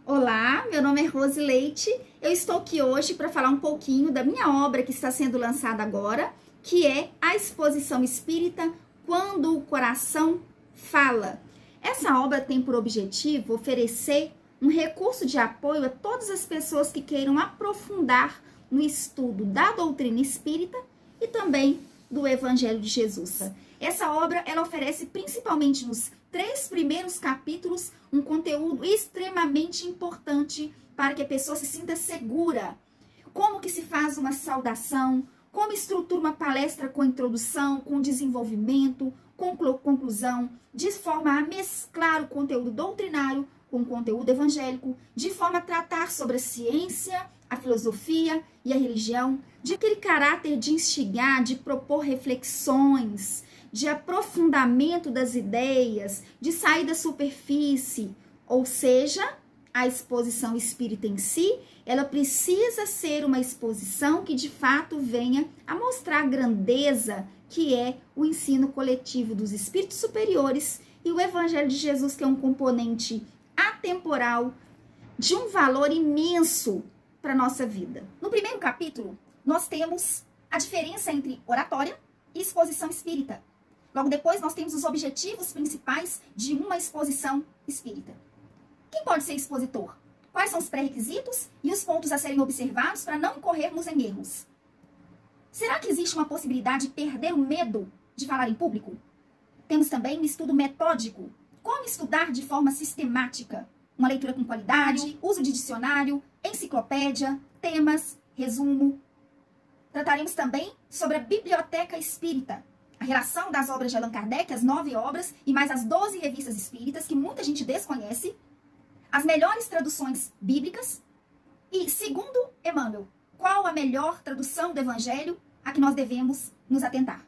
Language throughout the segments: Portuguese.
Olá, meu nome é Rose Leite. Eu estou aqui hoje para falar um pouquinho da minha obra que está sendo lançada agora, que é a Exposição Espírita Quando o Coração Fala. Essa obra tem por objetivo oferecer um recurso de apoio a todas as pessoas que queiram aprofundar no estudo da doutrina espírita e também do Evangelho de Jesus. Essa obra, ela oferece principalmente nos 3 primeiros capítulos um conteúdo extremamente importante para que a pessoa se sinta segura. Como que se faz uma saudação, como estrutura uma palestra com introdução, com desenvolvimento, com conclusão, de forma a mesclar o conteúdo doutrinário com o conteúdo evangélico, de forma a tratar sobre a ciência, a filosofia e a religião, de aquele caráter de instigar, de propor reflexões, de aprofundamento das ideias, de sair da superfície. Ou seja, a exposição espírita em si, ela precisa ser uma exposição que de fato venha a mostrar a grandeza que é o ensino coletivo dos espíritos superiores e o Evangelho de Jesus, que é um componente atemporal de um valor imenso para a nossa vida. No primeiro capítulo, nós temos a diferença entre oratória e exposição espírita. Logo depois, nós temos os objetivos principais de uma exposição espírita. Quem pode ser expositor? Quais são os pré-requisitos e os pontos a serem observados para não incorrermos em erros? Será que existe uma possibilidade de perder o medo de falar em público? Temos também um estudo metódico. Como estudar de forma sistemática? Uma leitura com qualidade, uso de dicionário, enciclopédia, temas, resumo. Trataremos também sobre a biblioteca espírita. A relação das obras de Allan Kardec, as 9 obras e mais as 12 revistas espíritas, que muita gente desconhece, as melhores traduções bíblicas e, segundo Emmanuel, qual a melhor tradução do Evangelho a que nós devemos nos atentar.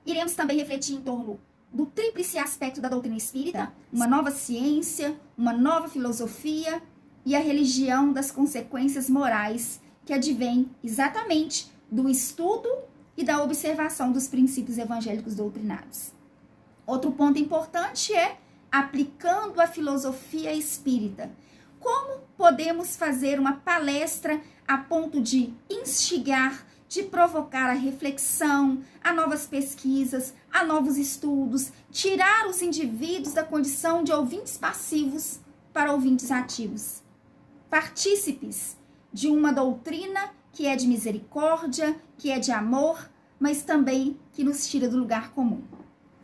Iremos também refletir em torno do tríplice aspecto da doutrina espírita, uma nova ciência, uma nova filosofia e a religião das consequências morais que advém exatamente do estudo e da observação dos princípios evangélicos doutrinários. Outro ponto importante é aplicando a filosofia espírita. Como podemos fazer uma palestra a ponto de instigar, de provocar a reflexão, a novas pesquisas, a novos estudos, tirar os indivíduos da condição de ouvintes passivos para ouvintes ativos, partícipes de uma doutrina que é de misericórdia, que é de amor, mas também que nos tira do lugar comum.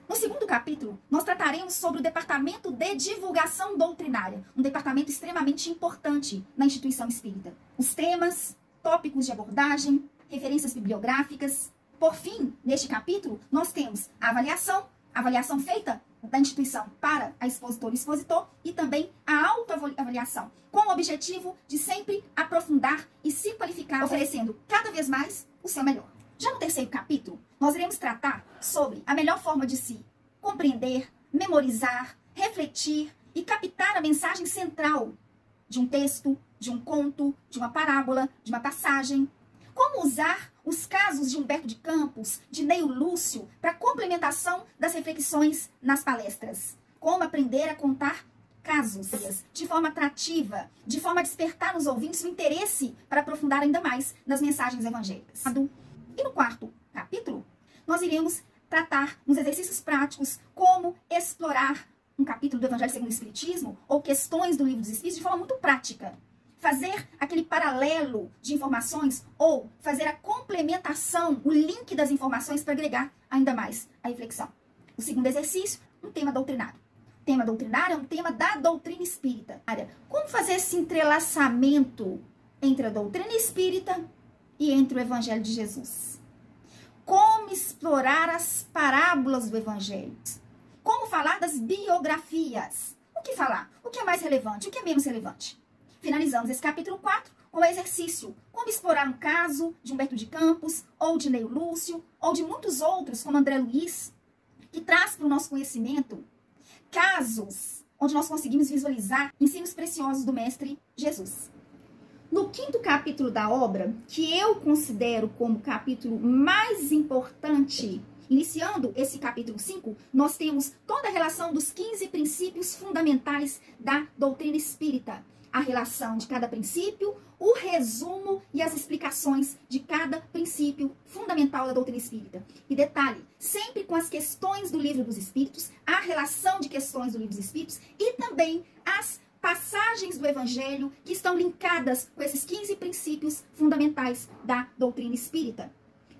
No segundo capítulo, nós trataremos sobre o departamento de divulgação doutrinária, um departamento extremamente importante na instituição espírita. Os temas, tópicos de abordagem, referências bibliográficas. Por fim, neste capítulo, nós temos a avaliação feita da instituição para a expositora e expositor e também a autoavaliação, com o objetivo de sempre aprofundar e se qualificar, oferecendo cada vez mais o seu melhor. Já no terceiro capítulo, nós iremos tratar sobre a melhor forma de se compreender, memorizar, refletir e captar a mensagem central de um texto, de um conto, de uma parábola, de uma passagem. Como usar os casos de Humberto de Campos, de Neio Lúcio, para complementação das reflexões nas palestras. Como aprender a contar casos de forma atrativa, de forma a despertar nos ouvintes o interesse para aprofundar ainda mais nas mensagens evangélicas. E no quarto capítulo, nós iremos tratar nos exercícios práticos como explorar um capítulo do Evangelho segundo o Espiritismo ou questões do Livro dos Espíritos de forma muito prática. Fazer aquele paralelo de informações ou fazer a complementação, o link das informações para agregar ainda mais a reflexão. O segundo exercício, um tema doutrinário. O tema doutrinário é um tema da doutrina espírita. Como fazer esse entrelaçamento entre a doutrina espírita e entre o Evangelho de Jesus? Como explorar as parábolas do Evangelho? Como falar das biografias? O que falar? O que é mais relevante? O que é menos relevante? Finalizamos esse capítulo 4 com o exercício. Como explorar um caso de Humberto de Campos, ou de Neio Lúcio, ou de muitos outros, como André Luiz, que traz para o nosso conhecimento casos onde nós conseguimos visualizar ensinos preciosos do Mestre Jesus. No quinto capítulo da obra, que eu considero como o capítulo mais importante, iniciando esse capítulo 5, nós temos toda a relação dos 15 princípios fundamentais da doutrina espírita, a relação de cada princípio, o resumo e as explicações de cada princípio fundamental da doutrina espírita. E detalhe, sempre com as questões do Livro dos Espíritos, a relação de questões do Livro dos Espíritos e também as passagens do Evangelho que estão linkadas com esses 15 princípios fundamentais da doutrina espírita.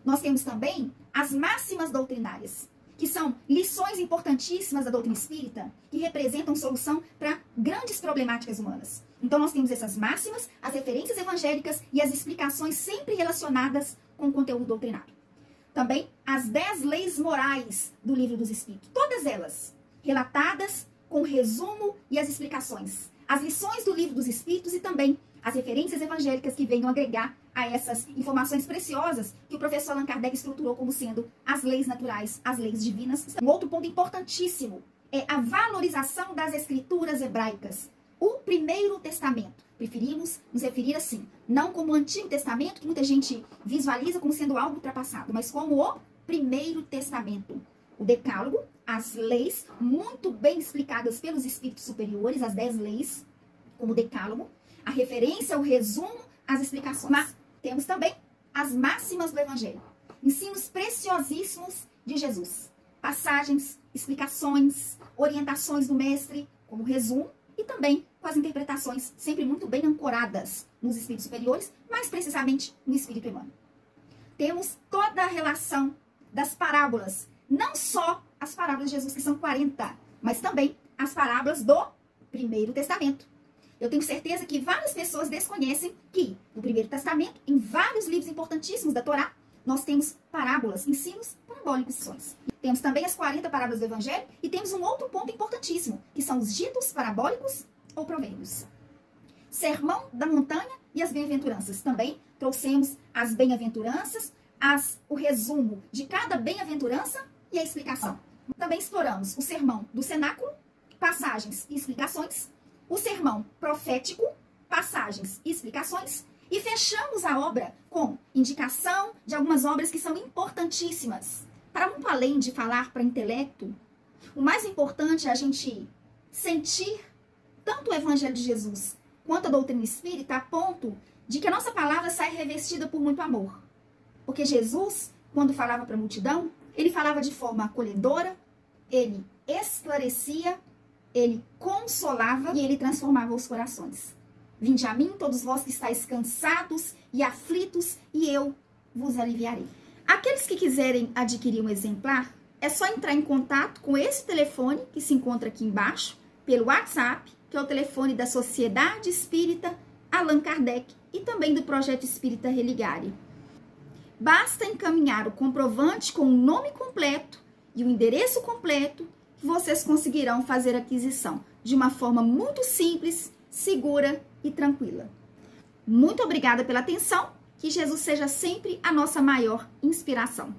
Nós temos também as máximas doutrinárias, que são lições importantíssimas da doutrina espírita, que representam solução para grandes problemáticas humanas. Então nós temos essas máximas, as referências evangélicas e as explicações sempre relacionadas com o conteúdo doutrinário. Também as 10 leis morais do Livro dos Espíritos, todas elas relatadas com o resumo e as explicações. As lições do Livro dos Espíritos e também as referências evangélicas que venham agregar a essas informações preciosas que o professor Allan Kardec estruturou como sendo as leis naturais, as leis divinas. Um outro ponto importantíssimo é a valorização das escrituras hebraicas. O Primeiro Testamento, preferimos nos referir assim, não como o Antigo Testamento, que muita gente visualiza como sendo algo ultrapassado, mas como o Primeiro Testamento. O Decálogo, as leis muito bem explicadas pelos espíritos superiores, as 10 leis, como o Decálogo, a referência, o resumo, as explicações. Mas temos também as máximas do Evangelho, ensinos preciosíssimos de Jesus, passagens, explicações, orientações do Mestre, como resumo, e também com as interpretações sempre muito bem ancoradas nos espíritos superiores, mais precisamente no Espírito Emmanuel. Temos toda a relação das parábolas, não só as parábolas de Jesus, que são 40, mas também as parábolas do Primeiro Testamento. Eu tenho certeza que várias pessoas desconhecem que no Primeiro Testamento, em vários livros importantíssimos da Torá, nós temos parábolas, ensinos parabólicos. Temos também as 40 parábolas do Evangelho e temos um outro ponto importantíssimo, que são os ditos parabólicos ou provérbios. Sermão da Montanha e as bem-aventuranças. Também trouxemos as bem-aventuranças, o resumo de cada bem-aventurança e a explicação. Também exploramos o sermão do cenáculo, passagens e explicações, o sermão profético, passagens e explicações, e fechamos a obra com indicação de algumas obras que são importantíssimas. Para muito além de falar para intelecto, o mais importante é a gente sentir tanto o Evangelho de Jesus quanto a doutrina espírita a ponto de que a nossa palavra saia revestida por muito amor. Porque Jesus, quando falava para a multidão, ele falava de forma acolhedora, ele esclarecia, ele consolava e ele transformava os corações. Vinde a mim, todos vós que estáis cansados e aflitos, e eu vos aliviarei. Aqueles que quiserem adquirir um exemplar, é só entrar em contato com esse telefone que se encontra aqui embaixo, pelo WhatsApp, que é o telefone da Sociedade Espírita Allan Kardec e também do Projeto Espírita Religare. Basta encaminhar o comprovante com o nome completo e o endereço completo que vocês conseguirão fazer a aquisição de uma forma muito simples, segura e tranquila. Muito obrigada pela atenção, que Jesus seja sempre a nossa maior inspiração.